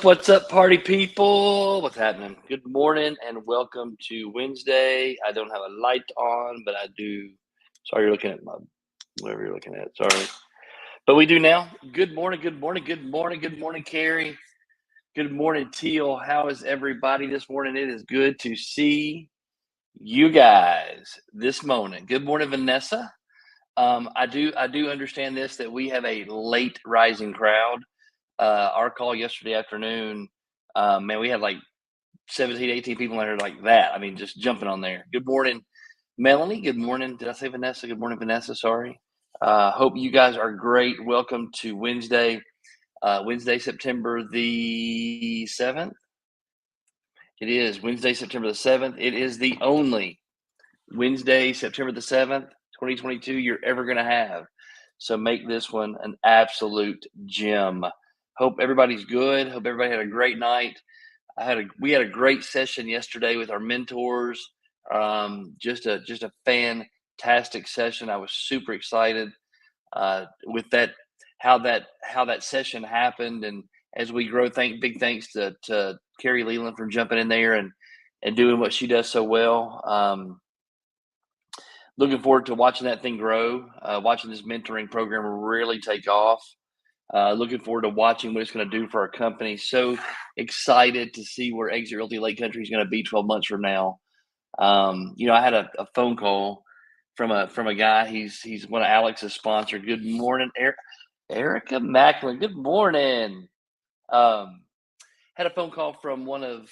What's up, party people? What's happening? Good morning and welcome to Wednesday. I don't have a light on, but I do. Sorry, you're looking at whatever you're looking at. Sorry. But we do now. Good morning, Carrie. Good morning, Teal. How is everybody this morning? It is good to see you guys this morning. Good morning, Vanessa. I do understand this, that we have a late rising crowd. Our call yesterday afternoon, man, we had like 17, 18 people in there like that. I mean, just jumping on there. Good morning, Melanie. Good morning. Did I say Vanessa? Good morning, Vanessa. Sorry. Hope you guys are great. Welcome to Wednesday, September the 7th. It is Wednesday, September the 7th. It is the only Wednesday, September the 7th, 2022 you're ever going to have. So make this one an absolute gem. Hope everybody's good. Hope everybody had a great night. We had a great session yesterday with our mentors. Just a fantastic session. I was super excited with that, how that session happened, and as we grow, big thanks to Carrie Leland for jumping in there and doing what she does so well. Looking forward to watching that thing grow, watching this mentoring program really take off. Looking forward to watching what it's going to do for our company. So excited to see where Exit Realty Lake Country is going to be 12 months from now. I had a phone call from a guy. He's one of Alex's sponsors. Good morning, Erica Macklin. Good morning. Had a phone call from one of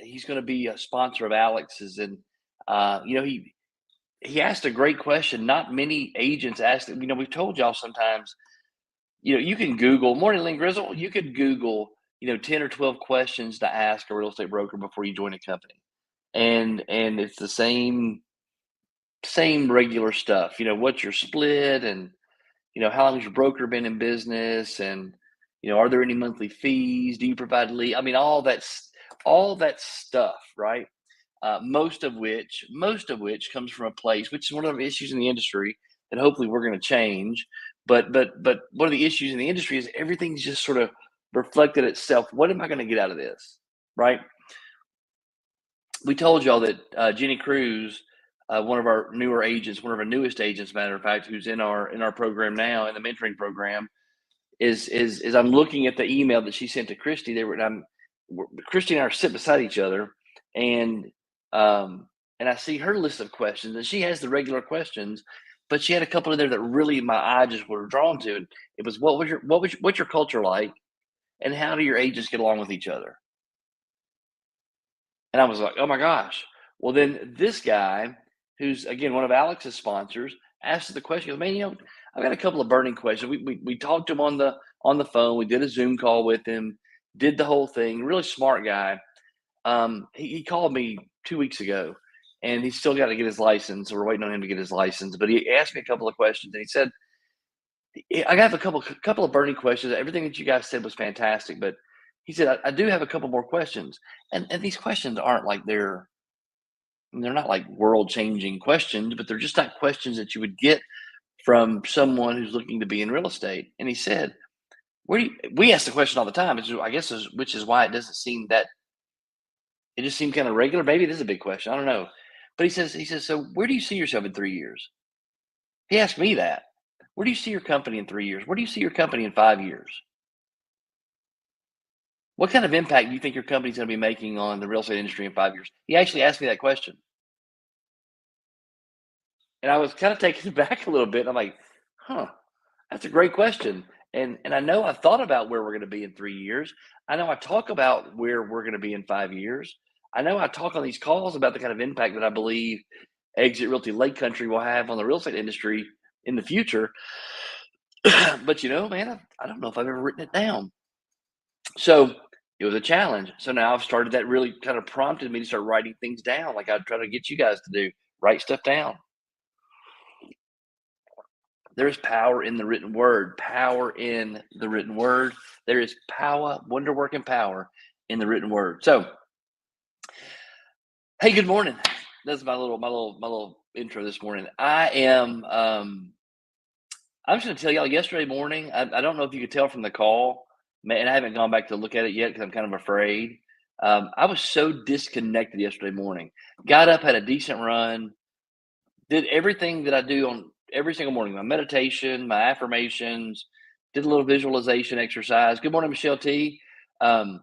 he's going to be a sponsor of Alex's, and he asked a great question. Not many agents ask it. We've told y'all sometimes, you can Google, morning Lynn Grizzle, you could Google, 10 or 12 questions to ask a real estate broker before you join a company. And it's the same regular stuff. What's your split, and, how long has your broker been in business, and, are there any monthly fees? Do you provide lead? I mean, all that stuff, right? Most of which comes from a place, which is one of the issues in the industry that hopefully we're going to change. But one of the issues in the industry is everything's just sort of reflected itself. What am I going to get out of this, right? We told y'all that Jenny Cruz, one of our newer agents, one of our newest agents, matter of fact, who's in our program now, in the mentoring program, is I'm looking at the email that she sent to Christy. Christy and I are sitting beside each other, and I see her list of questions, and she has the regular questions, but she had a couple in there that really my eye just were drawn to. And it was, what's your culture like, and how do your agents get along with each other? And I was like, oh my gosh. Well, then this guy, who's again one of Alex's sponsors, asked the question. He goes, man, I've got a couple of burning questions. We talked to him on the phone. We did a Zoom call with him, did the whole thing. Really smart guy. He called me 2 weeks ago, and he's still got to get his license. So we're waiting on him to get his license. But he asked me a couple of questions, and he said, I have a couple of burning questions. Everything that you guys said was fantastic, but he said, I do have a couple more questions. And these questions aren't like they're not like world changing questions, but they're just not questions that you would get from someone who's looking to be in real estate. And he said, we ask the question all the time, which is why it doesn't seem that, it just seemed kind of regular. Maybe it is a big question. I don't know. But he says, so where do you see yourself in 3 years? He asked me that. Where do you see your company in 3 years? Where do you see your company in 5 years? What kind of impact do you think your company's going to be making on the real estate industry in 5 years? He actually asked me that question. And I was kind of taken aback a little bit. I'm like, that's a great question. And I know I've thought about where we're going to be in 3 years. I know I talk about where we're going to be in 5 years. I know I talk on these calls about the kind of impact that I believe Exit Realty Lake Country will have on the real estate industry in the future. But man, I don't know if I've ever written it down. So it was a challenge. So now I've started, that really kind of prompted me to start writing things down, like I try to get you guys to do. Write stuff down. There is power in the written word. Power in the written word. There is power, wonder working power in the written word. So, hey, good morning. That's my little intro this morning. I'm just gonna tell y'all. Yesterday morning, I don't know if you could tell from the call, man, and I haven't gone back to look at it yet because I'm kind of afraid. I was so disconnected yesterday morning. Got up, had a decent run, did everything that I do on every single morning, my meditation, my affirmations, did a little visualization exercise. Good morning, Michelle T. Um,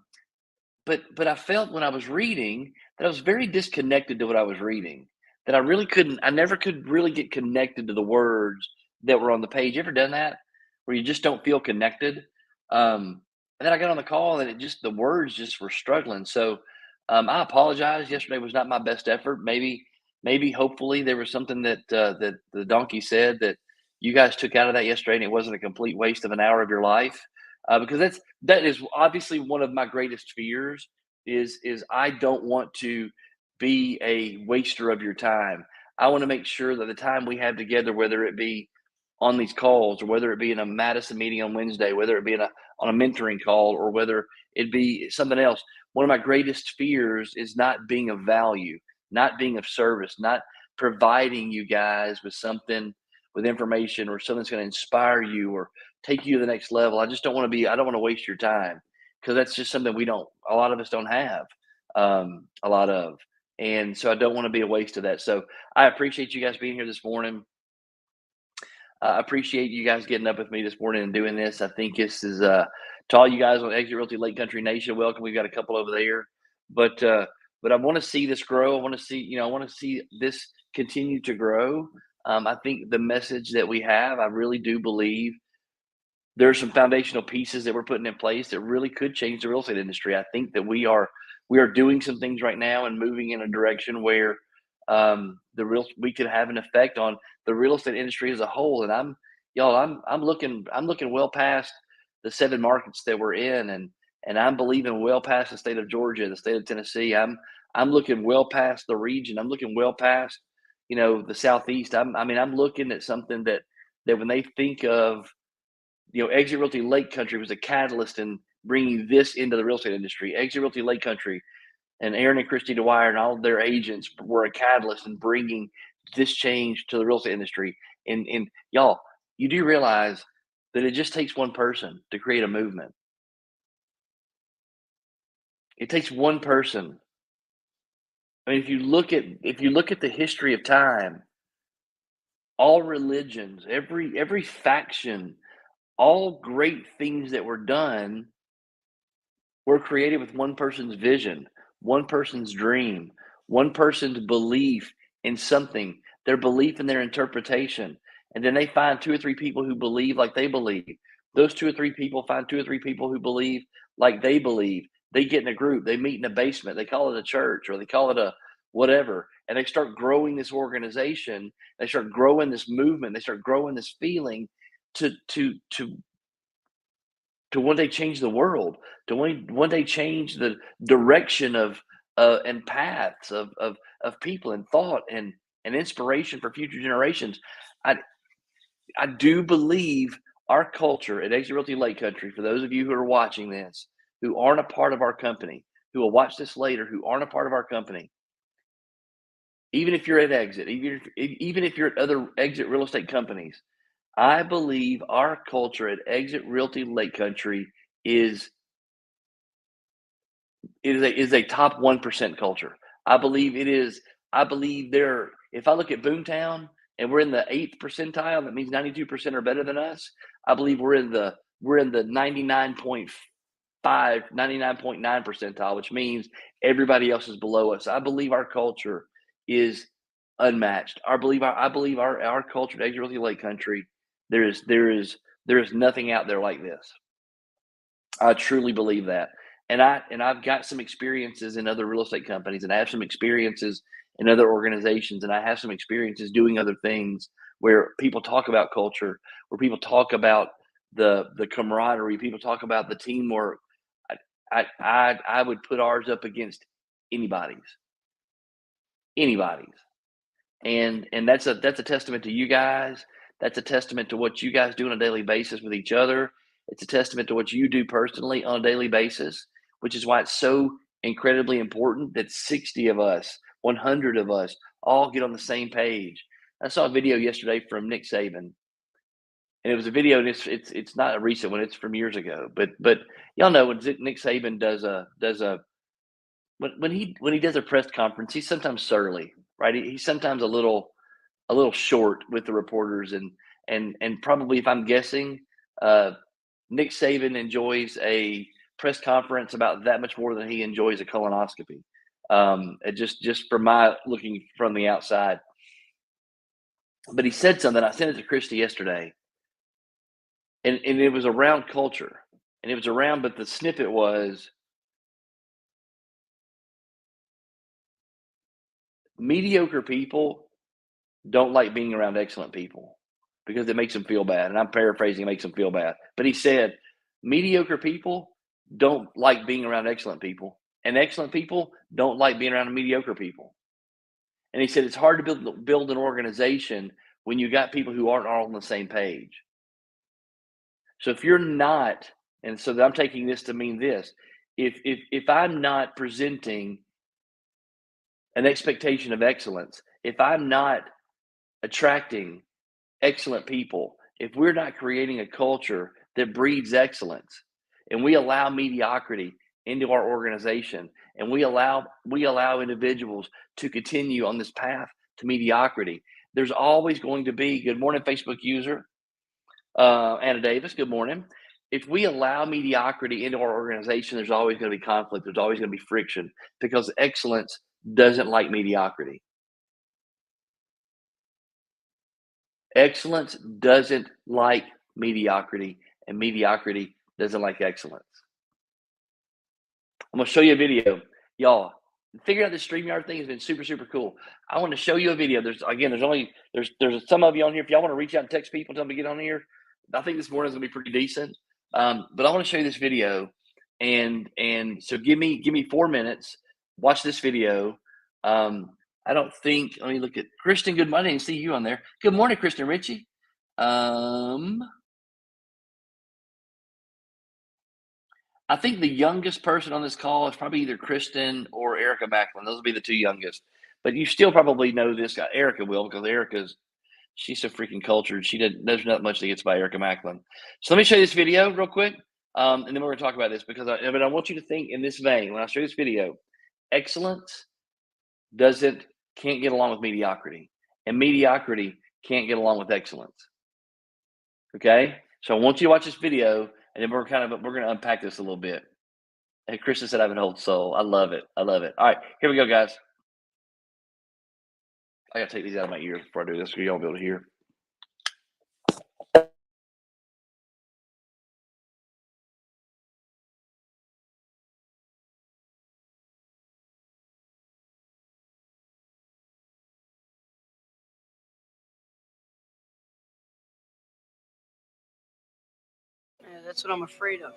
but I felt when I was reading that I was very disconnected to what I was reading. That I never could really get connected to the words that were on the page. You ever done that? Where you just don't feel connected? And then I got on the call and the words just were struggling. So I apologize. Yesterday was not my best effort. Maybe hopefully there was something that the donkey said that you guys took out of that yesterday, and it wasn't a complete waste of an hour of your life. Because that is obviously one of my greatest fears is I don't want to be a waster of your time. I want to make sure that the time we have together, whether it be on these calls or whether it be in a Madison meeting on Wednesday, whether it be on a mentoring call or whether it be something else. One of my greatest fears is not being of value, not being of service, not providing you guys with something, with information or something that's going to inspire you or take you to the next level. I don't want to waste your time because that's just something a lot of us don't have a lot of. And so I don't want to be a waste of that. So I appreciate you guys being here this morning. I appreciate you guys getting up with me this morning and doing this. I think this is to all you guys on Exit Realty Lake Country Nation. Welcome. We've got a couple over there, but uh, but I want to see this grow. I want to see this continue to grow. I think the message that we have, I really do believe there are some foundational pieces that we're putting in place that really could change the real estate industry. I think that we are doing some things right now and moving in a direction where we could have an effect on the real estate industry as a whole. And I'm looking well past the 7 markets that we're in, and I'm believing well past the state of Georgia, the state of Tennessee. I'm looking well past the region. I'm looking well past the southeast. I'm looking at something that when they think of Exit Realty Lake Country was a catalyst in bringing this into the real estate industry. Exit Realty Lake Country and Aaron and Christy Dwyer and all of their agents were a catalyst in bringing this change to the real estate industry. And y'all, you do realize that it just takes one person to create a movement. It takes one person. I mean, if you look at the history of time, all religions, every faction, all great things that were done were created with one person's vision, one person's dream, one person's belief in something, their belief in their interpretation. And then they find 2 or 3 people who believe like they believe. Those 2 or 3 people find 2 or 3 people who believe like they believe. They get in a group, they meet in a basement, they call it a church or they call it a whatever. And they start growing this organization, they start growing this movement, they start growing this feeling to one day change the world, to one day change the direction of and paths of people and thought and inspiration for future generations. I I do believe our culture at Exit Realty Lake Country, for those of you who are watching this, who aren't a part of our company, who will watch this later, who aren't a part of our company, even if you're at Exit, even if you're at other Exit real estate companies, I believe our culture at Exit Realty Lake Country is is a top 1% culture. I believe it is. I believe there. If I look at Boomtown and we're in the 8th percentile, that means 92% are better than us. I believe we're in the 99.9 percentile, which means everybody else is below us. I believe our culture is unmatched. I believe our culture at Exit Realty Lake Country. There is nothing out there like this. I truly believe that. And I've got some experiences in other real estate companies, and I have some experiences in other organizations, and I have some experiences doing other things where people talk about culture, where people talk about the camaraderie, people talk about the teamwork. I would put ours up against anybody's, anybody's, and that's a testament to you guys. That's a testament to what you guys do on a daily basis with each other. It's a testament to what you do personally on a daily basis, which is why it's so incredibly important that 60 of us, 100 of us, all get on the same page. I saw a video yesterday from Nick Saban, and it was a video, and it's not a recent one; it's from years ago. But y'all know when Nick Saban does a when he does a press conference, he's sometimes surly, right? He's sometimes a little short with the reporters, and probably, if I'm guessing, uh, Nick Saban enjoys a press conference about that much more than he enjoys a colonoscopy. Just from my looking from the outside. But he said something. I sent it to Christy yesterday, and it was around culture, and it was around. But the snippet was mediocre people don't like being around excellent people because it makes them feel bad. And I'm paraphrasing, it makes them feel bad. But he said, mediocre people don't like being around excellent people, and excellent people don't like being around mediocre people. And he said it's hard to build an organization when you got people who aren't all on the same page. So if you're not, and so I'm taking this to mean this, if I'm not presenting an expectation of excellence, if I'm not attracting excellent people, if we're not creating a culture that breeds excellence, and we allow mediocrity into our organization, and we allow individuals to continue on this path to mediocrity, there's always going to be, good morning, Facebook user, Anna Davis, good morning. If we allow mediocrity into our organization, there's always going to be conflict. There's always going to be friction because excellence doesn't like mediocrity. Excellence doesn't like mediocrity, and mediocrity doesn't like excellence. I'm going to show you a video. Y'all, figuring out this StreamYard thing has been super, super cool. I want to show you a video. There's some of you on here. If y'all want to reach out and text people, tell them to get on here. I think this morning is going to be pretty decent. But I want to show you this video. And so give me 4 minutes. Watch this video. I don't think, let me look at Kristen. Good morning. I didn't see you on there. Good morning, Kristen Ritchie. I think the youngest person on this call is probably either Kristen or Erica Macklin. Those will be the two youngest. But you still probably know this guy. Erica will, because she's so freaking cultured. There's not much that gets by Erica Macklin. So let me show you this video real quick. And then we're going to talk about this because I want you to think in this vein. When I show you this video, excellence can't get along with mediocrity, and mediocrity can't get along with excellence. Okay, so I want you to watch this video, and then we're going to unpack this a little bit. And Kristen said I have an old soul. I love it. All right, here we go, guys. I gotta take these out of my ears before I do this so y'all be able to hear. Yeah, that's what I'm afraid of.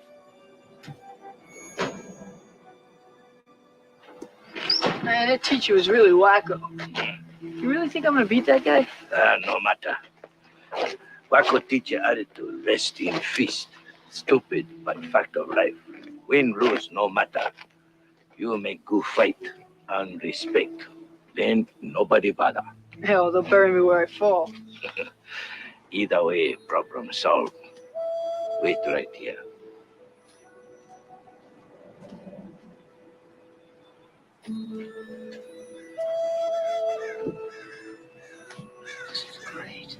Man, that teacher was really wacko. You really think I'm gonna beat that guy? No matter. Wacko teacher attitude rest in feast. Stupid, but fact of life. Win, lose, no matter. You make good fight and respect. Then nobody bother. Hell, they'll bury me where I fall. Either way, problem solved. Wait right here. This is great.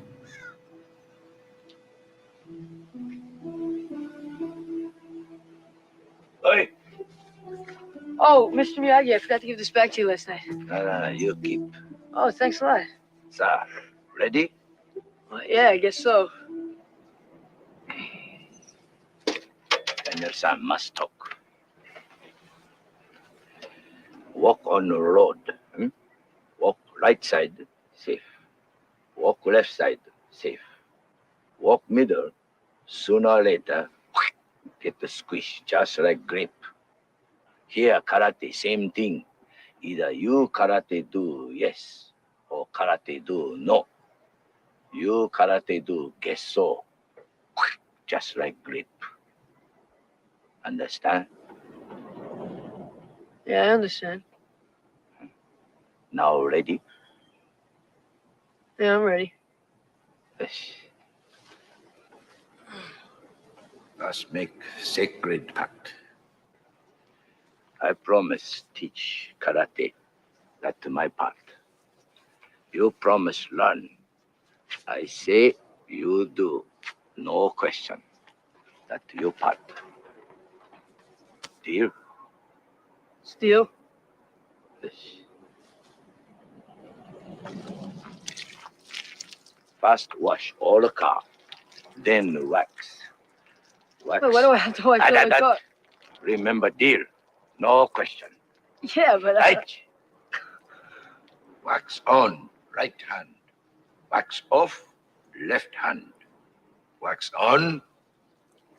Oi! Oh, Mr. Miyagi, I forgot to give this back to you last night. No, you keep. Oh, thanks a lot. Sir, ready? Well, yeah, I guess so. And your son must talk. Walk on the road. Walk right side, safe. Walk left side, safe. Walk middle, sooner or later, get the squish, just like grape. Here, karate, same thing. Either you karate do yes, or karate do no. You karate do guess so, just like grape. Understand? Yeah, I understand. Now ready? Yeah, I'm ready. Yes. Let's make sacred pact. I promise teach karate. That's my part. You promise learn. I say you do. No question. That's your part. Deal? Steel. Yes. First wash all the car, then wax. Wax. Wait, why do I have to watch all the car? Remember deal. No question. Yeah, but Right? Wax on, right hand. Wax off, left hand. Wax on,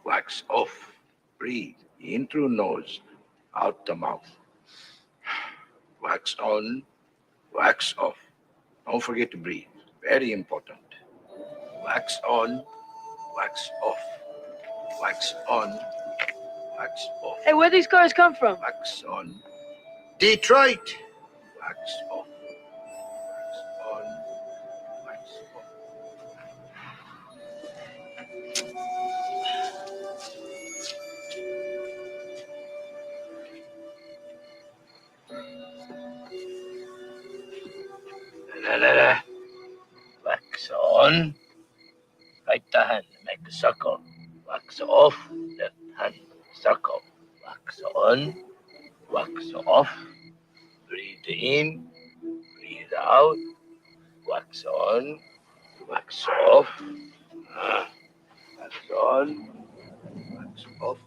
wax off. Breathe in through nose, out the mouth. Wax on, wax off. Don't forget to breathe. Very important. Wax on, wax off. Wax on, wax off. Hey, where'd these cars come from? Wax on. Detroit. Wax off. Wax on, wax off. Wax on. Right hand, make a circle. Wax off, left hand, circle. Wax on, wax off. Breathe in, breathe out. Wax on, wax off. Wax on, wax off.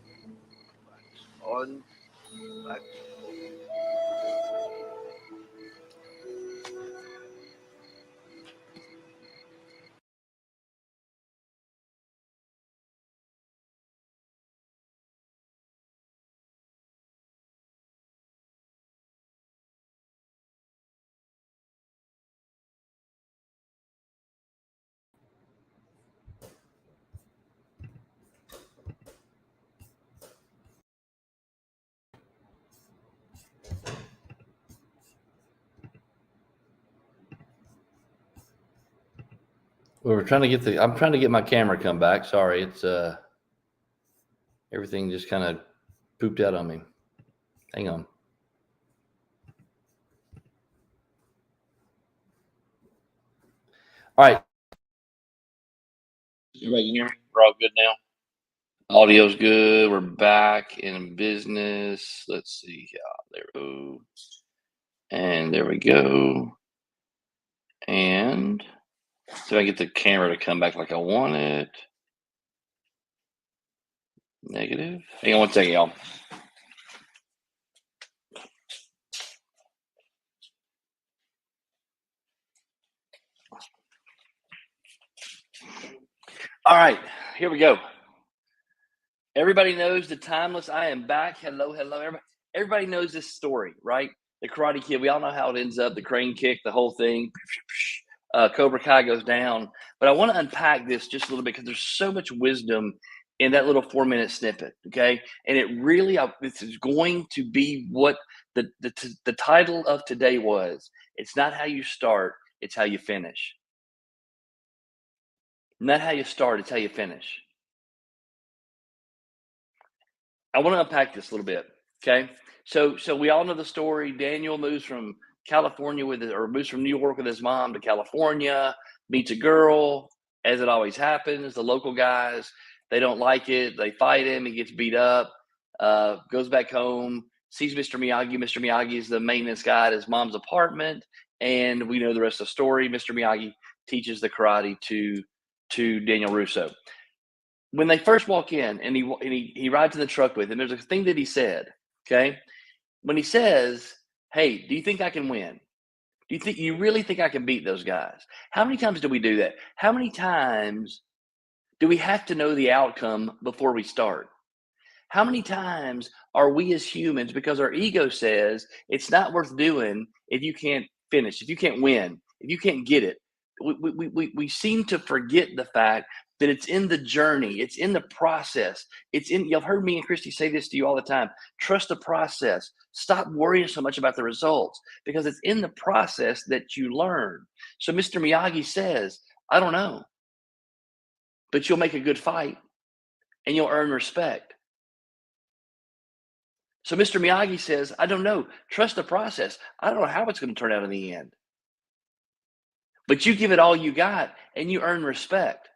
Wax on, wax off. We're trying to get I'm trying to get my camera come back. Sorry, it's everything just kind of pooped out on me. Hang on. All right. Everybody can hear me? We're all good now. Audio's good. We're back in business. Let's see. Yeah, there we go. And there we go. And so I get the camera to come back like I want it. Negative. Hang on one second, y'all. All right, here we go. Everybody knows the timeless. I am back. Hello, hello. Everybody knows this story, right? The Karate Kid. We all know how it ends up. The crane kick, the whole thing. Cobra Kai goes down. But I want to unpack this just a little bit because there's so much wisdom in that little 4-minute snippet. Okay, and it really, this is going to be what the title of today was. It's not how you start; it's how you finish. Not how you start; it's how you finish. I want to unpack this a little bit. Okay, so we all know the story. Daniel moves from California moves from New York with his mom to California, meets a girl, as it always happens. The local guys, they don't like it. They fight him. He gets beat up, goes back home, sees Mr. Miyagi. Mr. Miyagi is the maintenance guy at his mom's apartment. And we know the rest of the story. Mr. Miyagi teaches the karate to Daniel Russo. When they first walk in and he rides in the truck with him, there's a thing that he said, okay? When he says, hey, do you think I can win? You really think I can beat those guys? How many times do we do that? How many times do we have to know the outcome before we start? How many times are we as humans, because our ego says it's not worth doing if you can't finish, if you can't win, if you can't get it? We seem to forget the fact that it's in the journey, it's in the process. You've heard me and Christy say this to you all the time. Trust the process. Stop worrying so much about the results because it's in the process that you learn. So Mr. Miyagi says, I don't know, but you'll make a good fight and you'll earn respect. So Mr. Miyagi says, I don't know. Trust the process. I don't know how it's going to turn out in the end. But you give it all you got and you earn respect.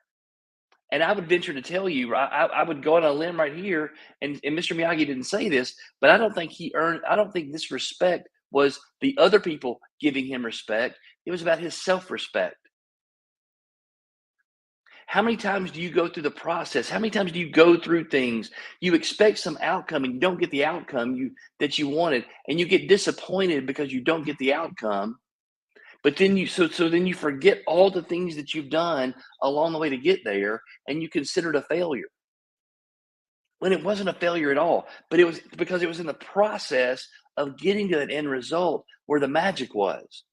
And I would venture to tell you, I would go on a limb right here, and Mr. Miyagi didn't say this, but I don't think I don't think this respect was the other people giving him respect. It was about his self-respect. How many times do you go through the process? How many times do you go through things? You expect some outcome and you don't get the outcome that you wanted, and you get disappointed because you don't get the outcome. But then then you forget all the things that you've done along the way to get there, and you consider it a failure. When it wasn't a failure at all, but it was because it was in the process of getting to that end result where the magic was.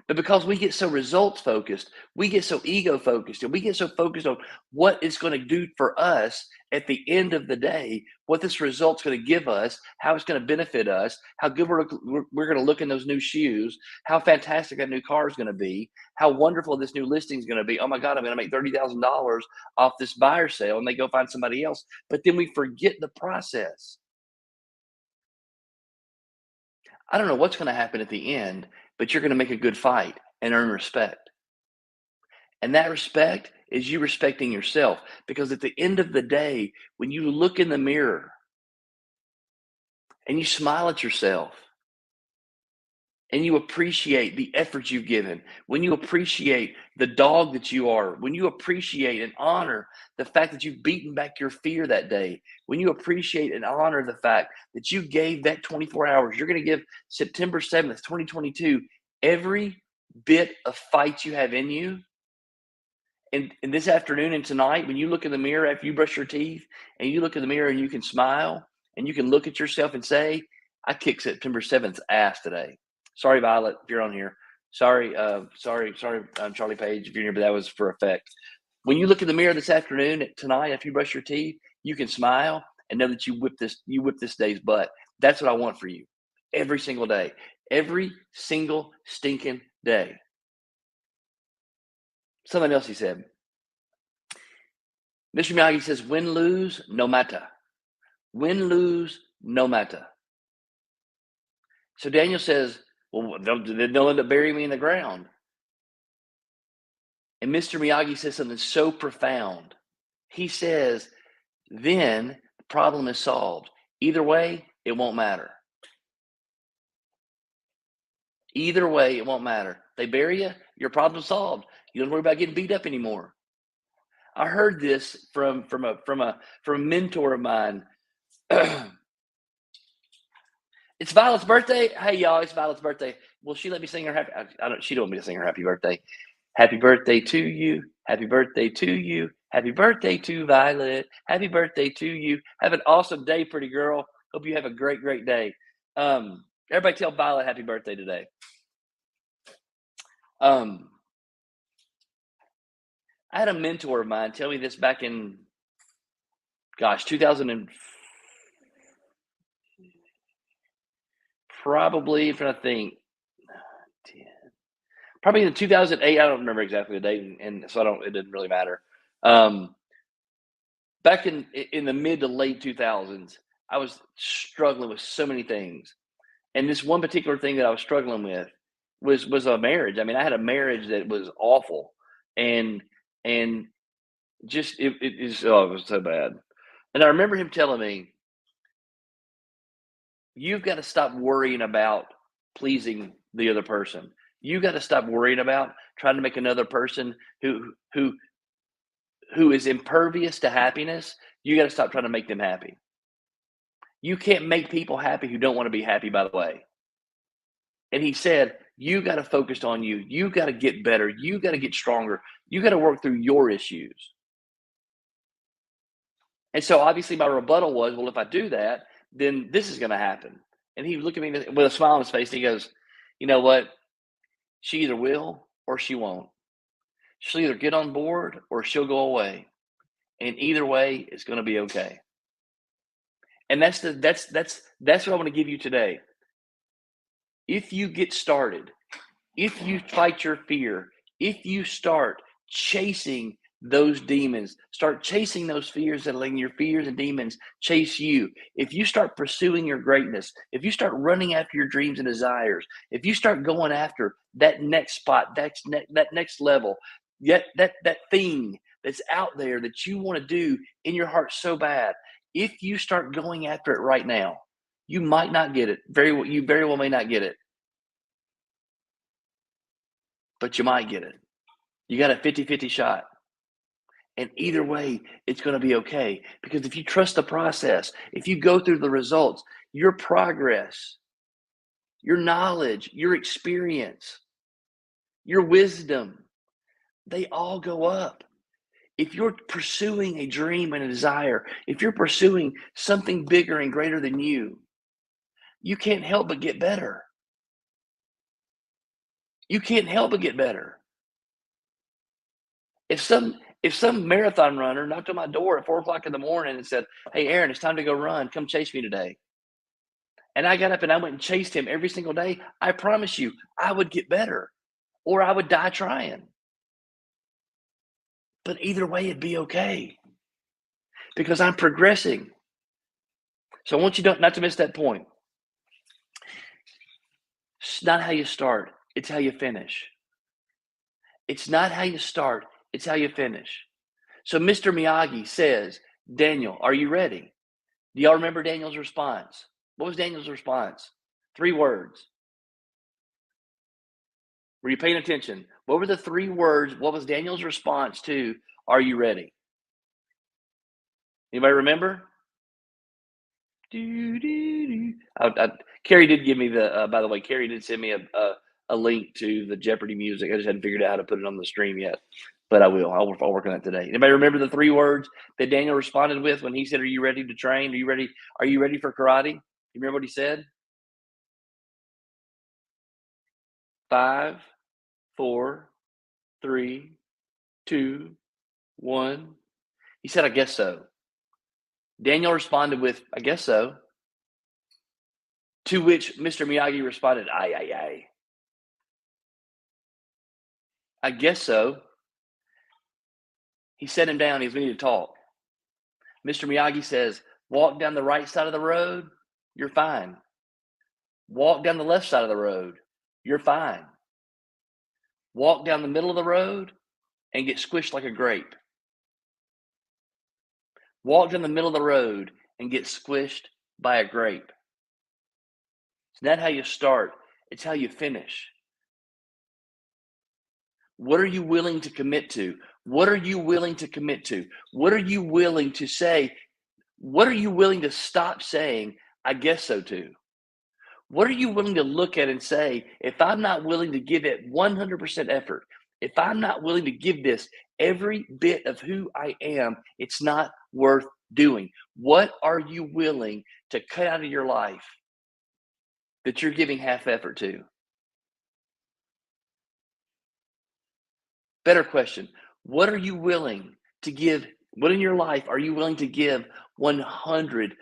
But because we get so results focused, we get so ego focused, and we get so focused on what it's going to do for us at the end of the day, what this result's going to give us, how it's going to benefit us, how good we're going to look in those new shoes, how fantastic that new car is going to be, how wonderful this new listing is going to be. Oh my God, I'm going to make $30,000 off this buyer sale, and they go find somebody else. But then we forget the process. I don't know what's going to happen at the end, but you're going to make a good fight and earn respect. And that respect is you respecting yourself. Because at the end of the day, when you look in the mirror and you smile at yourself and you appreciate the effort you've given, when you appreciate the dog that you are, when you appreciate and honor the fact that you've beaten back your fear that day, when you appreciate and honor the fact that you gave that 24 hours, you're going to give September 7th, 2022, every bit of fight you have in you. And this afternoon and tonight, when you look in the mirror after you brush your teeth and you look in the mirror and you can smile and you can look at yourself and say, I kicked September 7th's ass today. Sorry, Violet, if you're on here. Sorry, Charlie Page, if you're here, but that was for effect. When you look in the mirror this afternoon, tonight, after you brush your teeth, you can smile and know that you whipped this day's butt. That's what I want for you every single day, every single stinking day. Something else he said. Mr. Miyagi says, win, lose, no matter. Win, lose, no matter. So Daniel says, well, they'll end up burying me in the ground. And Mr. Miyagi says something so profound. He says, then the problem is solved. Either way, it won't matter. Either way, it won't matter. They bury you, your problem's solved. You don't worry about getting beat up anymore. I heard this from a mentor of mine. It's Violet's birthday. Hey y'all, it's Violet's birthday. Will she let me sing her happy? She don't want me to sing her happy birthday. Happy birthday to you. Happy birthday to you. Happy birthday to Violet. Happy birthday to you. Have an awesome day, pretty girl. Hope you have a great, great day. Everybody tell Violet happy birthday today. I had a mentor of mine tell me this back in, 2000 and probably, if I think, 10, probably in 2008. I don't remember exactly the date, and so it didn't really matter. Back in the mid to late 2000s, I was struggling with so many things, and this one particular thing that I was struggling with was a marriage. I mean, I had a marriage that was awful, and just it was so bad. And I remember him telling me, you've got to stop worrying about pleasing the other person. You got to stop worrying about trying to make another person who is impervious to happiness. You got to stop trying to make them happy. You can't make people happy who don't want to be happy, by the way. And he said, You got to focus on you. You got to get better. You got to get stronger. You got to work through your issues. And so obviously my rebuttal was, well, if I do that, then this is going to happen. And he looked at me with a smile on his face and he goes, you know what? She either will or she won't. She'll either get on board or she'll go away. And either way, it's going to be okay. And that's what I want to give you today. If you get started, if you fight your fear, if you start chasing those demons, start chasing those fears that letting your fears and demons chase you. If you start pursuing your greatness, if you start running after your dreams and desires, if you start going after that next spot, that next level, yet that thing that's out there that you want to do in your heart so bad, if you start going after it right now, you might not get it. You very well may not get it. But you might get it. You got a 50-50 shot. And either way, it's going to be okay. Because if you trust the process, if you go through the results, your progress, your knowledge, your experience, your wisdom, they all go up. If you're pursuing a dream and a desire, if you're pursuing something bigger and greater than you can't help but get better. You can't help but get better. If some marathon runner knocked on my door at 4:00 in the morning and said, "Hey, Aaron, it's time to go run. Come chase me today." And I got up and I went and chased him every single day, I promise you, I would get better or I would die trying. But either way, it'd be okay because I'm progressing. So I want you not to miss that point. It's not how you start, it's how you finish. It's not how you start, it's how you finish. So Mr. Miyagi says, Daniel, are you ready? Do y'all remember Daniel's response? What was Daniel's response? 3 words. Were you paying attention? What were the 3 words? What was Daniel's response to, are you ready? Anybody remember? Carrie did give me the, by the way, Carrie did send me a link to the Jeopardy music. I just hadn't figured out how to put it on the stream yet, but I will. I'll work on that today. Anybody remember the 3 words that Daniel responded with when he said, are you ready to train? Are you ready for karate? You remember what he said? 5, 4, 3, 2, 1. He said, I guess so. Daniel responded with, I guess so. To which Mr. Miyagi responded, aye, aye, aye. I guess so. He set him down. He's, we need to talk. Mr. Miyagi says, walk down the right side of the road, you're fine. Walk down the left side of the road, you're fine. Walk down the middle of the road and get squished like a grape. Walk down the middle of the road and get squished by a grape. It's not how you start, it's how you finish. What are you willing to commit to? What are you willing to commit to? What are you willing to say? What are you willing to stop saying, I guess so to? What are you willing to look at and say, if I'm not willing to give it 100% effort, if I'm not willing to give this every bit of who I am, it's not worth doing. What are you willing to cut out of your life that you're giving half effort to? Better question. What are you willing to give? What in your life are you willing to give 100%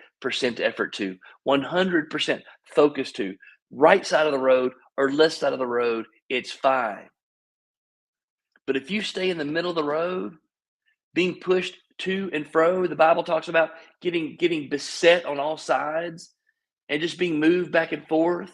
effort to? 100% focus to? Right side of the road or left side of the road, it's fine. But if you stay in the middle of the road, being pushed to and fro, the Bible talks about getting beset on all sides and just being moved back and forth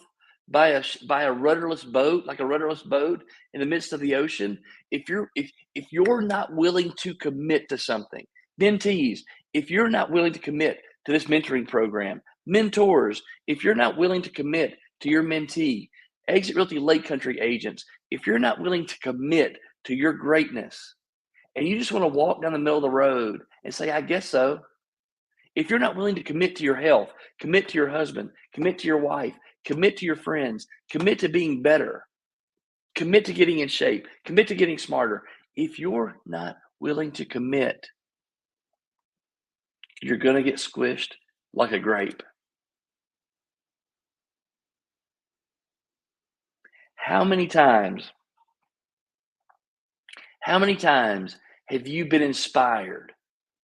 by a rudderless boat, like a rudderless boat in the midst of the ocean. If you're not willing to commit to something, mentees, if you're not willing to commit to this mentoring program, mentors, if you're not willing to commit to your mentee, Exit Realty Lake Country agents, if you're not willing to commit to your greatness and you just want to walk down the middle of the road and say, I guess so. If you're not willing to commit to your health, commit to your husband, commit to your wife, commit to your friends, commit to being better, Commit to getting in shape. Commit to getting smarter. If you're not willing to commit, you're going to get squished like a grape. How many times have you been inspired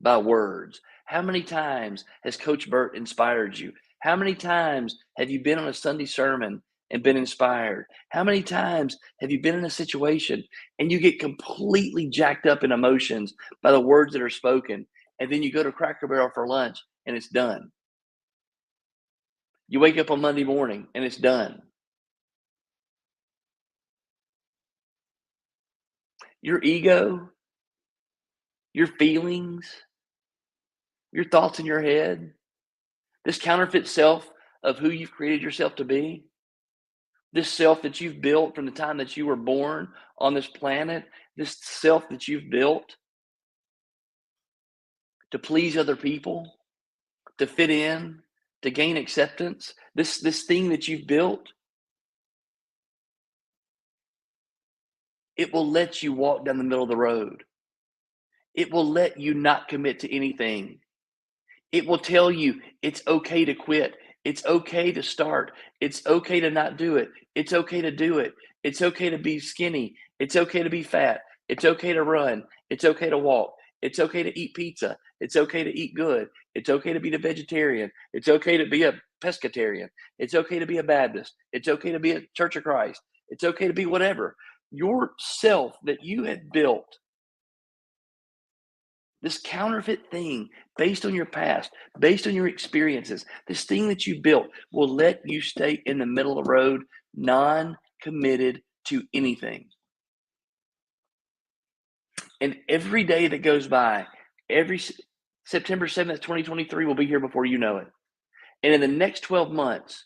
by words? How many times has Coach Burt inspired you? How many times have you been on a Sunday sermon and been inspired? How many times have you been in a situation and you get completely jacked up in emotions by the words that are spoken, and then you go to Cracker Barrel for lunch and it's done? You wake up on Monday morning and it's done. Your ego, your feelings, your thoughts in your head, this counterfeit self of who you've created yourself to be, this self that you've built from the time that you were born on this planet, this self that you've built to please other people, to fit in, to gain acceptance, this thing that you've built, it will let you walk down the middle of the road. It will let you not commit to anything. It will tell you it's okay to quit. It's okay to start. It's okay to not do it. It's okay to do it. It's okay to be skinny. It's okay to be fat. It's okay to run. It's okay to walk. It's okay to eat pizza. It's okay to eat good. It's okay to be a vegetarian. It's okay to be a pescatarian. It's okay to be a Baptist. It's okay to be a Church of Christ. It's okay to be whatever. Your self that you had built, this counterfeit thing based on your past, based on your experiences, this thing that you built will let you stay in the middle of the road, non-committed to anything. And every day that goes by, every September 7th, 2023 will be here before you know it. And in the next 12 months,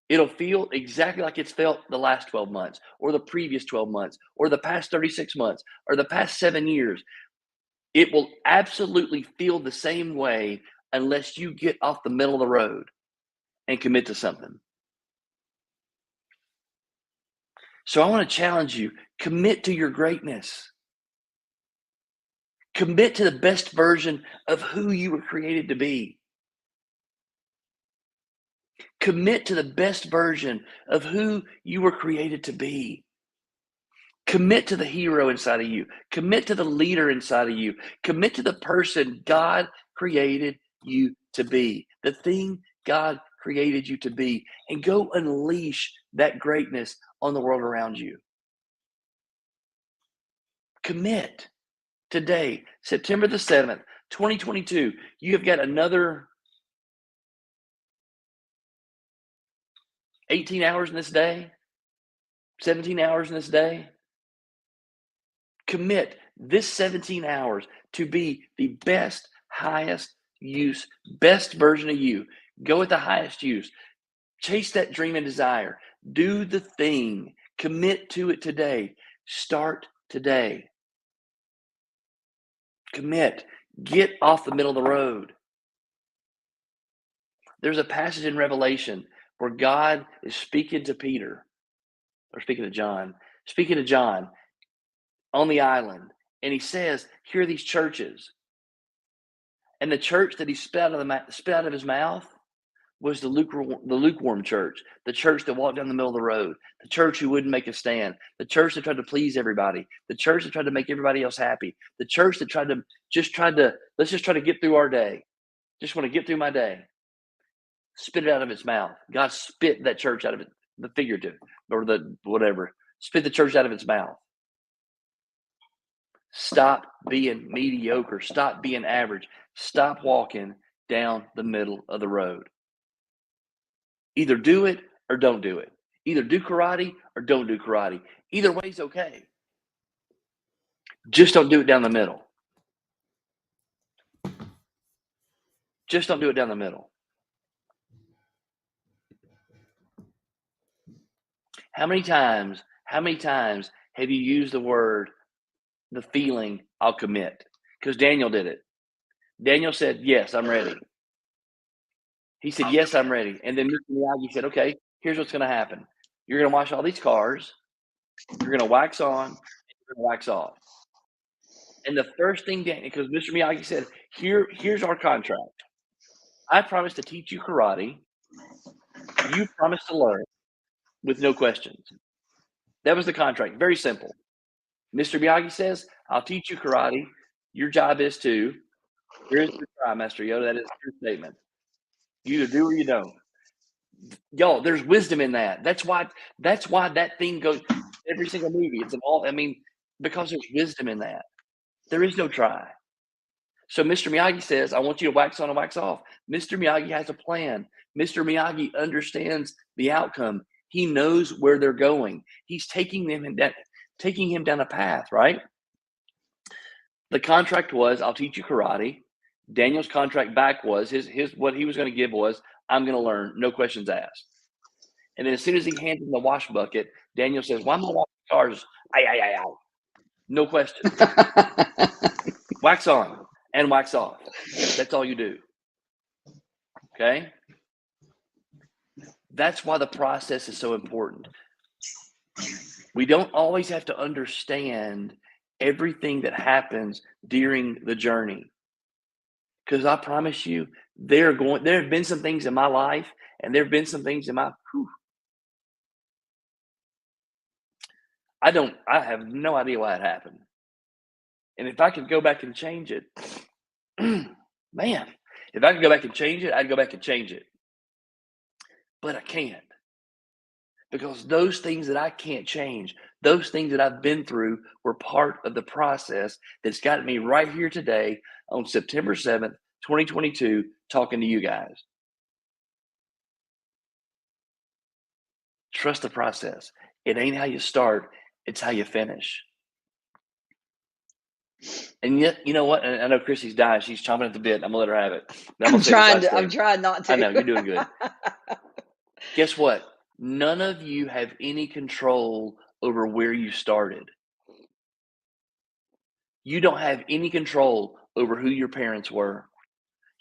it'll feel exactly like it's felt the last 12 months or the previous 12 months or the past 36 months or the past 7 years. It will absolutely feel the same way unless you get off the middle of the road and commit to something. So I want to challenge you, commit to your greatness. Commit to the best version of who you were created to be. Commit to the best version of who you were created to be. Commit to the hero inside of you. Commit to the leader inside of you. Commit to the person God created you to be, the thing God created you to be, and go unleash that greatness on the world around you. Commit today, September the 7th, 2022. You have got another 18 hours in this day, 17 hours in this day. Commit this 17 hours to be the best, highest use, best version of you. Go with the highest use. Chase that dream and desire. Do the thing. Commit to it today. Start today. Commit. Get off the middle of the road. There's a passage in Revelation where God is speaking to Peter, or speaking to John on the island. And he says, here are these churches. And the church that he spit out of his mouth was the lukewarm church, the church that walked down the middle of the road, the church who wouldn't make a stand, the church that tried to please everybody, the church that tried to make everybody else happy, the church that let's just try to get through our day. Just want to get through my day. Spit it out of its mouth. God spit that church out of it, the figurative or the whatever. Spit the church out of its mouth. Stop being mediocre. Stop being average. Stop walking down the middle of the road. Either do it or don't do it. Either do karate or don't do karate. Either way's okay. Just don't do it down the middle. Just don't do it down the middle. How many times have you used the feeling, I'll commit? Because Daniel did it. Daniel said, yes, I'm ready. He said, yes, I'm ready. And then Mr. Miyagi said, okay, here's what's going to happen. You're going to wash all these cars. You're going to wax on, and you're going to wax off. And the first thing, because Mr. Miyagi said, here's our contract. I promise to teach you karate. You promise to learn with no questions. That was the contract. Very simple. Mr. Miyagi says, I'll teach you karate. Your job is to, here's the try, Master Yoda. That is your statement. You either do or you don't. Y'all, there's wisdom in that. That's why that thing goes every single movie. It's because there's wisdom in that. There is no try. So Mr. Miyagi says, I want you to wax on and wax off. Mr. Miyagi has a plan. Mr. Miyagi understands the outcome. He knows where they're going. He's taking him down a path, right? The contract was, I'll teach you karate. Daniel's contract back was his what he was going to give was, I'm going to learn, no questions asked. And then as soon as he hands him the wash bucket, Daniel says, why am I washing cars? Aye. No question. Wax on and wax off. That's all you do. Okay? That's why the process is so important. We don't always have to understand everything that happens during the journey. Because I promise you, there have been some things in my life, and there have been some things in my I have no idea why it happened. And if I could go back and change it, man, if I could go back and change it, I'd go back and change it. But I can't. Because those things that I can't change, those things that I've been through were part of the process that's got me right here today on September 7th, 2022, talking to you guys. Trust the process. It ain't how you start, it's how you finish. And yet, you know what? And I know Chrissy's dying. She's chomping at the bit. I'm gonna let her have it. I'm trying not to. I know, you're doing good. Guess what? None of you have any control over where you started. You don't have any control over who your parents were.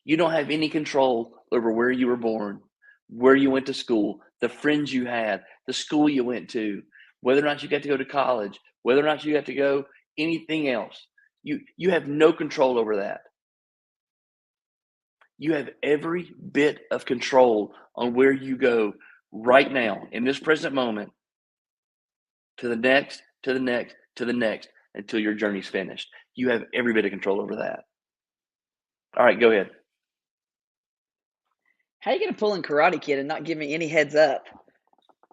You don't have any control over where you were born, where you went to school, the friends you had, the school you went to, whether or not you got to go to college, whether or not you got to go anything else. You have no control over that. You have every bit of control on where you go right now, in this present moment, to the next, to the next, to the next, until your journey's finished. You have every bit of control over that. All right, go ahead. How are you going to pull in Karate Kid and not give me any heads up?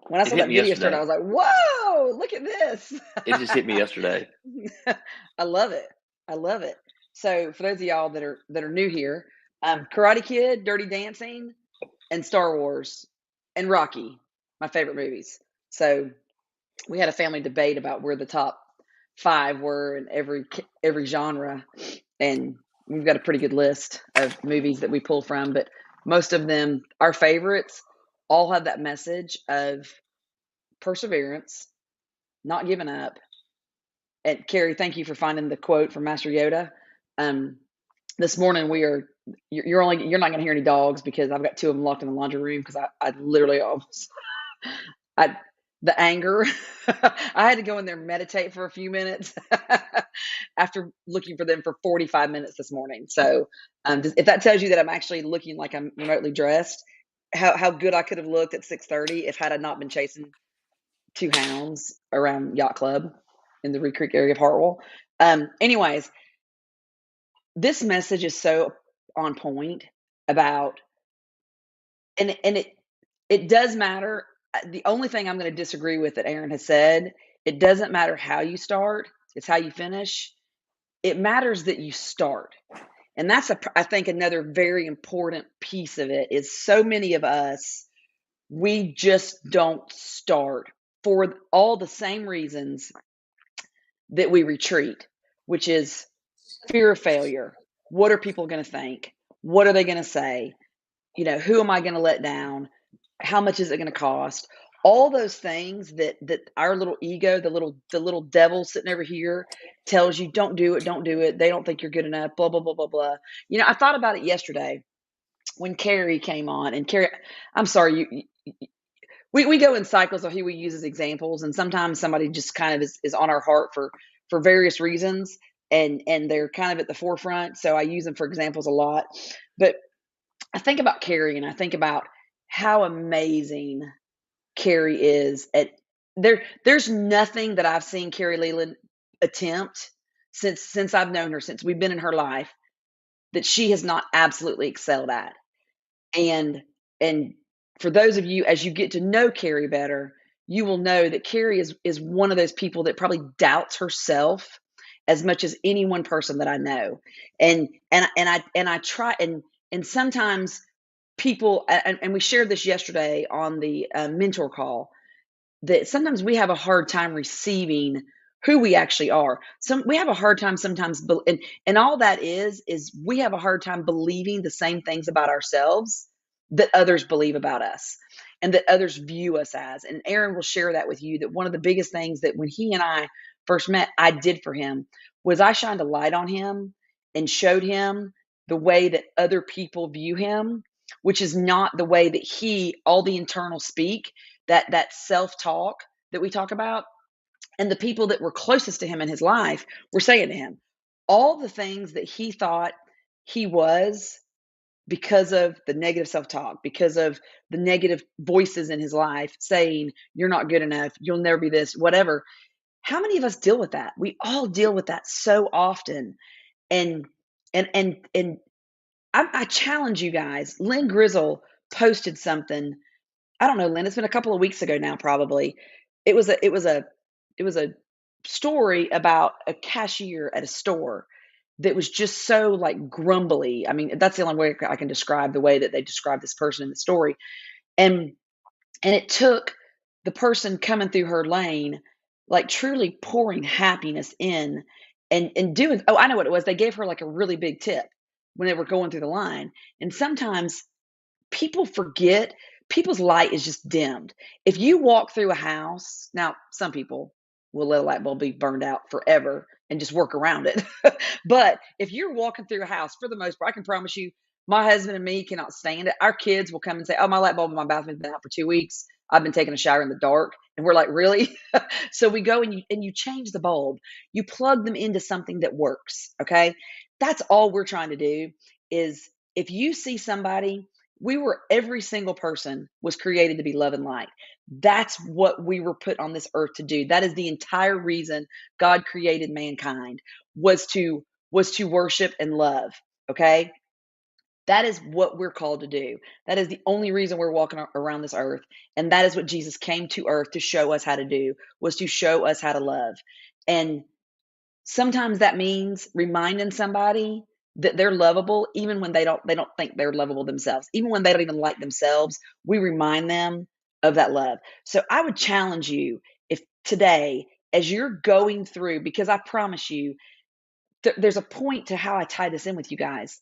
When I saw that video start, I was like, whoa, look at this. It just hit me yesterday. I love it. I love it. So for those of y'all that are new here, Karate Kid, Dirty Dancing, and Star Wars, and Rocky, my favorite movies. So we had a family debate about where the top 5 were in every genre, and we've got a pretty good list of movies that we pull from, but most of them, our favorites, all have that message of perseverance, not giving up. And Carrie, thank you for finding the quote from Master Yoda. This morning you're not going to hear any dogs because I've got 2 of them locked in the laundry room because I literally almost, the anger, I had to go in there and meditate for a few minutes after looking for them for 45 minutes this morning. So if that tells you that I'm actually looking like I'm remotely dressed, how good I could have looked at 6:30 if had I not been chasing 2 hounds around Yacht Club in the Reed Creek area of Hartwell. Anyways, this message is so on point about, and it does matter. The only thing I'm going to disagree with that Aaron has said, it doesn't matter how you start, it's how you finish. It matters that you start. And that's, I think, another very important piece of it is so many of us, we just don't start for all the same reasons that we retreat, which is fear of failure. What are people going to think? What are they going to say? Who am I going to let down? How much is it going to cost? All those things that our little ego, the little devil sitting over here tells you, don't do it. They don't think you're good enough, blah, blah, blah, blah, blah. I thought about it yesterday when Carrie came on, and Carrie, I'm sorry, we go in cycles of who we use as examples, and sometimes somebody just kind of is on our heart for various reasons, and they're kind of at the forefront. So I use them for examples a lot. But I think about Carrie, and I think about how amazing Carrie is at there's nothing that I've seen Carrie Leland attempt since I've known her, since we've been in her life, that she has not absolutely excelled at. And for those of you, as you get to know Carrie better, you will know that Carrie is one of those people that probably doubts herself as much as any one person that I know. And I try, and sometimes people, and we shared this yesterday on the mentor call, that sometimes we have a hard time receiving who we actually are. We have a hard time sometimes, and all that is we have a hard time believing the same things about ourselves that others believe about us, and that others view us as. And Aaron will share that with you, that one of the biggest things that when he and I first met, I did for him, was I shined a light on him and showed him the way that other people view him, which is not the way that all the internal speak, that self-talk that we talk about. And the people that were closest to him in his life were saying to him all the things that he thought he was, because of the negative self-talk, because of the negative voices in his life saying, you're not good enough, you'll never be this, whatever. How many of us deal with that? We all deal with that so often. And I challenge you guys. Lynn Grizzle posted something. I don't know, Lynn, it's been a couple of weeks ago now, probably. It was a story about a cashier at a store that was just so like grumbly. I mean, that's the only way I can describe the way that they describe this person in the story. And it took the person coming through her lane, like truly pouring happiness in and doing, oh, I know what it was. They gave her like a really big tip when they were going through the line. And sometimes people forget, people's light is just dimmed. If you walk through a house, now some people will let a light bulb be burned out forever and just work around it. But if you're walking through a house, for the most part, I can promise you, my husband and me cannot stand it. Our kids will come and say, oh, my light bulb in my bathroom has been out for 2 weeks. I've been taking a shower in the dark. And we're like, really? So we go and you change the bulb. You plug them into something that works. Okay. That's all we're trying to do. Is if you see somebody, every single person was created to be love and light. That's what we were put on this earth to do. That is the entire reason God created mankind, was to worship and love. Okay. That is what we're called to do. That is the only reason we're walking around this earth. And that is what Jesus came to earth to show us how to do, was to show us how to love. And sometimes that means reminding somebody that they're lovable, even when they don't think they're lovable themselves. Even when they don't even like themselves, we remind them of that love. So I would challenge you, if today, as you're going through, because I promise you, there's a point to how I tie this in with you guys.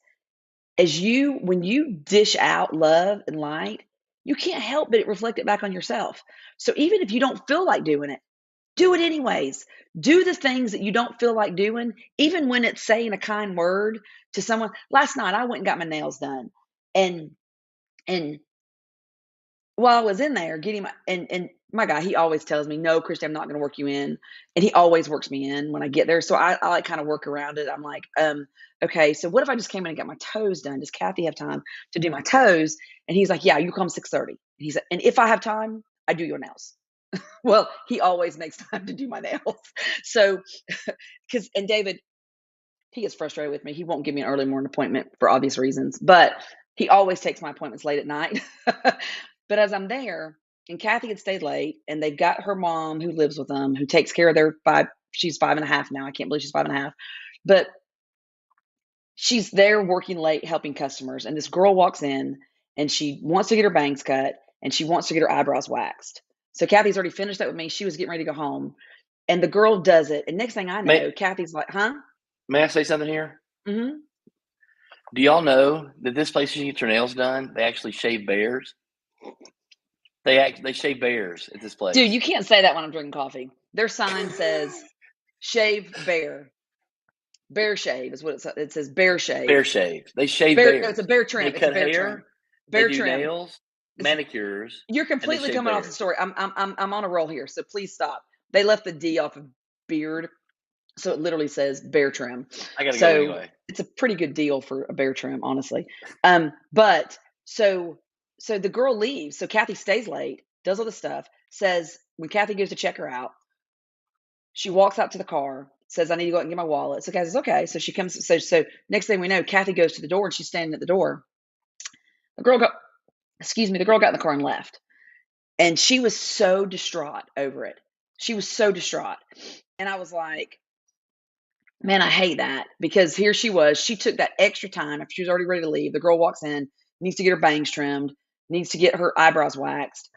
When you dish out love and light, you can't help but reflect it back on yourself. So even if you don't feel like doing it, do it anyways. Do the things that you don't feel like doing, even when it's saying a kind word to someone. Last night, I went and got my nails done. And while I was in there getting my guy, he always tells me, no, Christy, I'm not going to work you in. And he always works me in when I get there. So I like kind of work around it. I'm like, okay, so what if I just came in and got my toes done? Does Kathy have time to do my toes? And he's like, yeah, you come 6:30. And if I have time, I do your nails. Well, he always makes time to do my nails. So, and David, he gets frustrated with me. He won't give me an early morning appointment for obvious reasons, but he always takes my appointments late at night. But as I'm there, and Kathy had stayed late, and they've got her mom who lives with them, who takes care of their she's 5.5 now. I can't believe she's 5.5, but she's there working late, helping customers. And this girl walks in and she wants to get her bangs cut and she wants to get her eyebrows waxed. So Kathy's already finished that with me. She was getting ready to go home, and the girl does it. And next thing I know, Kathy's like, huh? May I say something here? Mm-hmm. Do y'all know that this place you get your nails done, they actually shave bears? They shave bears at this place. Dude, you can't say that when I'm drinking coffee. Their sign says shave bear. Bear shave is what it says. Bear shave. Bear shave. They shave bears. No, it's a bear trim. They cut hair. Bear they do trim. nails. manicures. You're And they completely say coming off the bear. story. I'm on a roll here, so please stop. They left the D off of beard, so it literally says bear trim. I gotta go So anyway. it's a pretty good deal for a bear trim, honestly. But so the girl leaves. So Kathy stays late, does all the stuff, says when Kathy goes to check her out, she walks out to the car, says, I need to go out and get my wallet. So Kathy says, okay. So she comes, so next thing we know, Kathy goes to the door and she's standing at the door. The girl got in the car and left. And she was so distraught over it. She was so distraught. And I was like, man, I hate that, because here she was. She took that extra time after she was already ready to leave. The girl walks in, needs to get her bangs trimmed, needs to get her eyebrows waxed.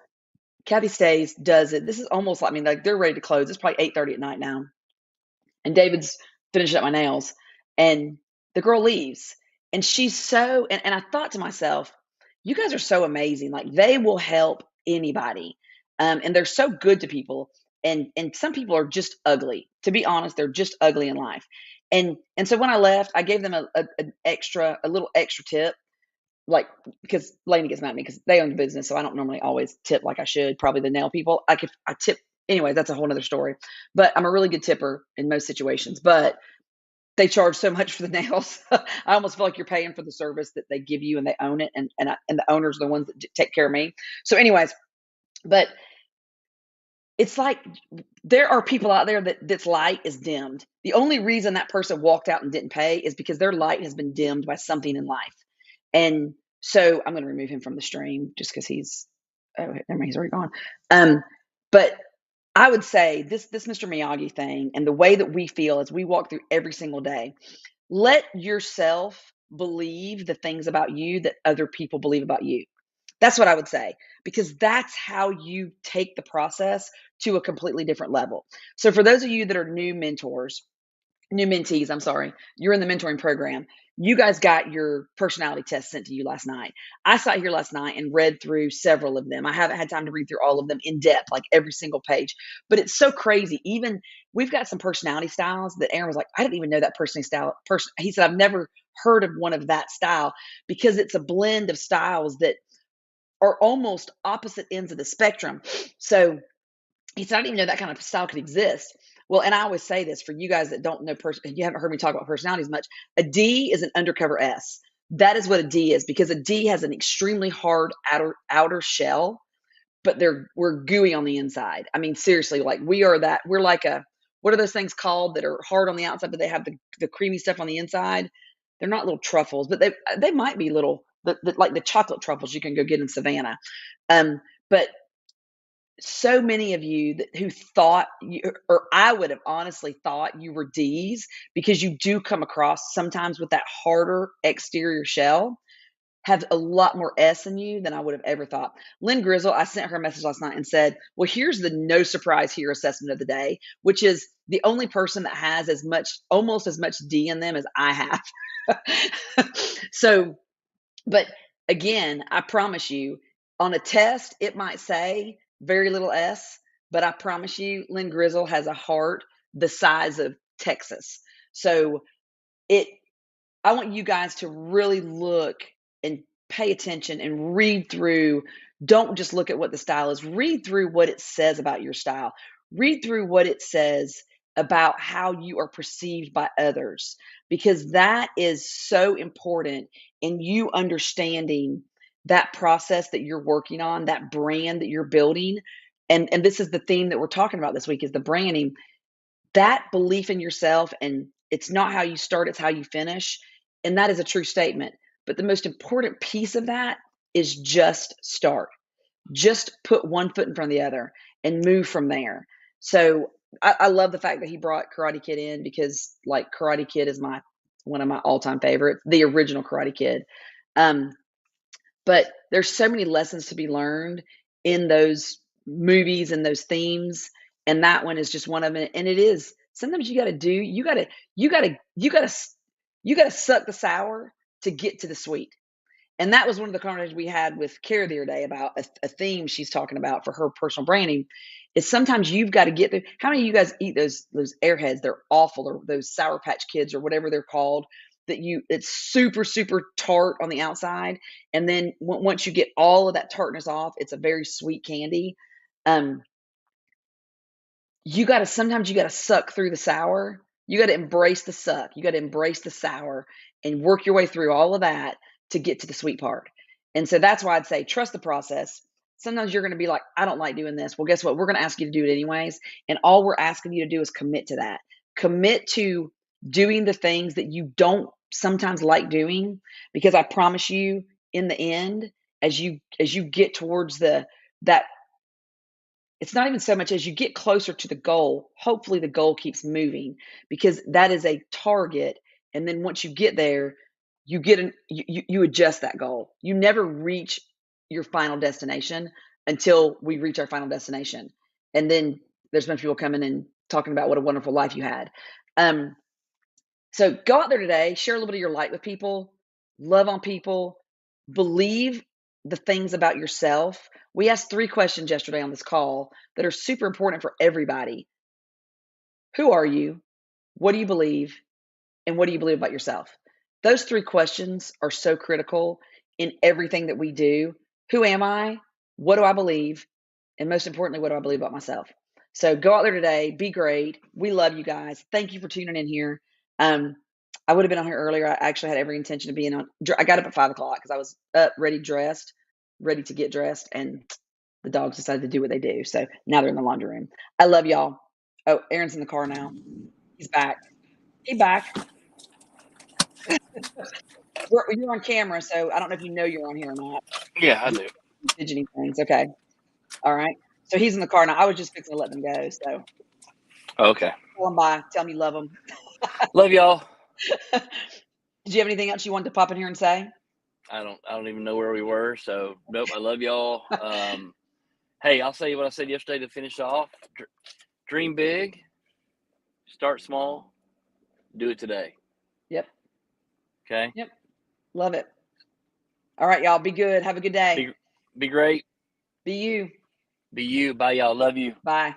Kathy stays, does it. This is almost like, I mean, like they're ready to close. It's probably 8:30 at night now. And David's finishing up my nails. And the girl leaves. And she's so, and I thought to myself, you guys are so amazing. Like they will help anybody. And they're so good to people. And some people are just ugly. To be honest, they're just ugly in life. And so when I left, I gave them a little extra tip, like, because Lainey gets mad at me because they own the business, so I don't normally always tip like I should. Probably the nail people, I tip anyway. That's a whole nother story. But I'm a really good tipper in most situations. But they charge so much for the nails. I almost feel like you're paying for the service that they give you, and they own it, and the owners are the ones that take care of me. So, anyways, but it's like there are people out there that's light is dimmed. The only reason that person walked out and didn't pay is because their light has been dimmed by something in life. And so I'm going to remove him from the stream just because he's already gone. But I would say this Mr. Miyagi thing, and the way that we feel as we walk through every single day, let yourself believe the things about you that other people believe about you. That's what I would say, because that's how you take the process to a completely different level. So for those of you that are new mentees, I'm sorry, you're in the mentoring program. You guys got your personality test sent to you last night. I sat here last night and read through several of them. I haven't had time to read through all of them in depth, like every single page, but it's so crazy. Even we've got some personality styles that Aaron was like, I didn't even know that personality style person. He said, I've never heard of one of that style, because it's a blend of styles that are almost opposite ends of the spectrum. So he said, I didn't even know that kind of style could exist. Well, and I always say this for you guys that don't know, you haven't heard me talk about personalities much. A D is an undercover S. That is what a D is, because a D has an extremely hard outer shell, but we're gooey on the inside. I mean, seriously, like we're like what are those things called that are hard on the outside, but they have the creamy stuff on the inside? They're not little truffles, but they might be little, like the chocolate truffles you can go get in Savannah. But so many of you who thought or I would have honestly thought you were D's, because you do come across sometimes with that harder exterior shell, have a lot more S in you than I would have ever thought. Lynn Grizzle, I sent her a message last night and said, well, here's the no surprise here assessment of the day, which is the only person that has almost as much D in them as I have. So, but again, I promise you, on a test, it might say very little S, but I promise you, Lynn Grizzle has a heart the size of Texas. So I want you guys to really look and pay attention and read through. Don't just look at what the style is. Read through what it says about your style. Read through what it says about how you are perceived by others, because that is so important in you understanding that process that you're working on, that brand that you're building. And this is the theme that we're talking about this week, is the branding. That belief in yourself, and it's not how you start, it's how you finish. And that is a true statement. But the most important piece of that is just start. Just put one foot in front of the other and move from there. So I love the fact that he brought Karate Kid in, because like Karate Kid is one of my all-time favorites, the original Karate Kid. But there's so many lessons to be learned in those movies and those themes. And that one is just one of them. And it is, sometimes you got to suck the sour to get to the sweet. And that was one of the conversations we had with Kara the other day about a theme she's talking about for her personal branding, is sometimes you've got to get through. How many of you guys eat those Airheads? They're awful, or those Sour Patch Kids, or whatever they're called. it's super, super tart on the outside. And then once you get all of that tartness off, it's a very sweet candy. Sometimes you gotta suck through the sour. You gotta embrace the suck. You gotta embrace the sour and work your way through all of that to get to the sweet part. And so that's why I'd say trust the process. Sometimes you're gonna be like, I don't like doing this. Well, guess what? We're gonna ask you to do it anyways. And all we're asking you to do is commit to that. Commit to doing the things that you don't sometimes like doing, because I promise you, in the end, as you get towards that, it's not even so much as you get closer to the goal, hopefully the goal keeps moving, because that is a target. And then once you get there, you adjust that goal. You never reach your final destination until we reach our final destination. And then there's been people coming and talking about what a wonderful life you had. So go out there today, share a little bit of your light with people, love on people, believe the things about yourself. We asked 3 questions yesterday on this call that are super important for everybody. Who are you? What do you believe? And what do you believe about yourself? Those 3 questions are so critical in everything that we do. Who am I? What do I believe? And most importantly, what do I believe about myself? So go out there today, be great. We love you guys. Thank you for tuning in here. I would have been on here earlier. I actually had every intention of being on. I got up at 5 o'clock because I was up, ready to get dressed, and the dogs decided to do what they do. So now they're in the laundry room. I love y'all. Oh, Aaron's in the car now. He's back. He's back. You're on camera, so I don't know if you know you're on here or not. Yeah, I do. Fidgeting things. Okay. All right. So he's in the car now. I was just fixing to let them go. So Okay. tell them bye. Tell them you love them. Love y'all. Did you have anything else you wanted to pop in here and say? I don't even know where we were. So nope. I love y'all. Hey, I'll say what I said yesterday to finish off. Dream big. Start small. Do it today. Yep. Okay. Yep. Love it. All right, y'all. Be good. Have a good day. Be great. Be you. Be you. Bye, y'all. Love you. Bye.